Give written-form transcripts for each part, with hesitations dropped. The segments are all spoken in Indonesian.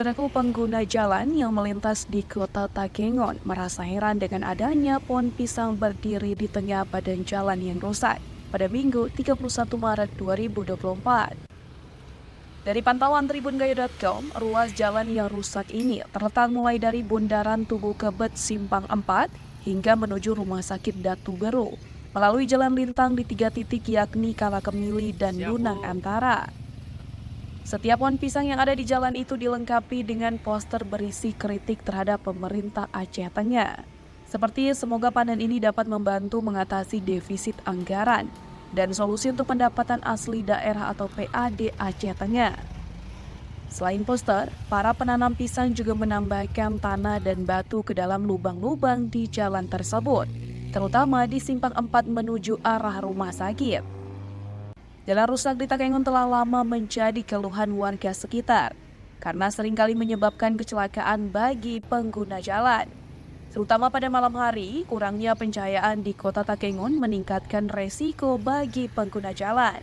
Saudaraku, pengguna jalan yang melintas di kota Takengon merasa heran dengan adanya pohon pisang berdiri di tengah badan jalan yang rusak pada Minggu 31 Maret 2024. Dari pantauan tribungayu.com, ruas jalan yang rusak ini terletak mulai dari Bundaran Tugu Kebet Simpang 4 hingga menuju Rumah Sakit Datu Beru, melalui jalan lintang di 3 titik yakni Kalakemili dan Lunang Antara. Setiap pohon pisang yang ada di jalan itu dilengkapi dengan poster berisi kritik terhadap pemerintah Aceh Tengah. Seperti semoga panen ini dapat membantu mengatasi defisit anggaran dan solusi untuk pendapatan asli daerah atau PAD Aceh Tengah. Selain poster, para penanam pisang juga menambahkan tanah dan batu ke dalam lubang-lubang di jalan tersebut, terutama di simpang 4 menuju arah rumah sakit. Jalan rusak di Takengon telah lama menjadi keluhan warga sekitar karena seringkali menyebabkan kecelakaan bagi pengguna jalan. Terutama pada malam hari, kurangnya pencahayaan di kota Takengon meningkatkan resiko bagi pengguna jalan.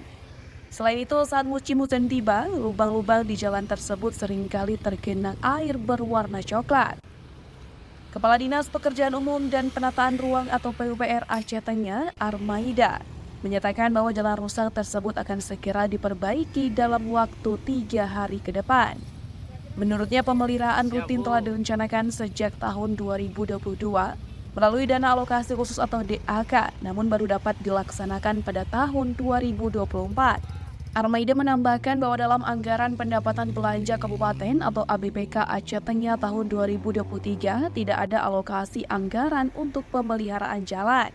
Selain itu, saat musim hujan tiba, lubang-lubang di jalan tersebut seringkali tergenang air berwarna coklat. Kepala Dinas Pekerjaan Umum dan Penataan Ruang atau PUPR Aceh Tengah, Armaida, menyatakan bahwa jalan rusak tersebut akan segera diperbaiki dalam waktu 3 hari ke depan. Menurutnya, pemeliharaan rutin telah direncanakan sejak tahun 2022 melalui dana alokasi khusus atau DAK, namun baru dapat dilaksanakan pada tahun 2024. Armaida menambahkan bahwa dalam anggaran pendapatan belanja kabupaten atau ABPK Aceh Tengah tahun 2023 tidak ada alokasi anggaran untuk pemeliharaan jalan.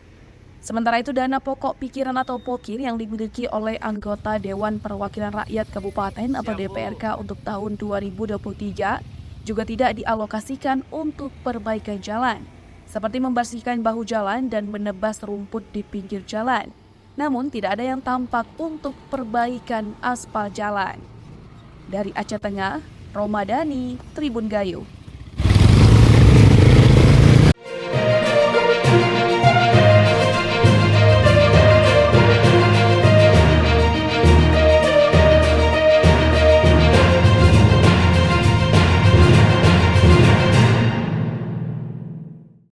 Sementara itu, dana pokok pikiran atau POKIR yang dimiliki oleh anggota Dewan Perwakilan Rakyat Kabupaten atau DPRK untuk tahun 2023 juga tidak dialokasikan untuk perbaikan jalan, seperti membersihkan bahu jalan dan menebas rumput di pinggir jalan. Namun tidak ada yang tampak untuk perbaikan aspal jalan. Dari Aceh Tengah, Romadani, Tribun Gayo.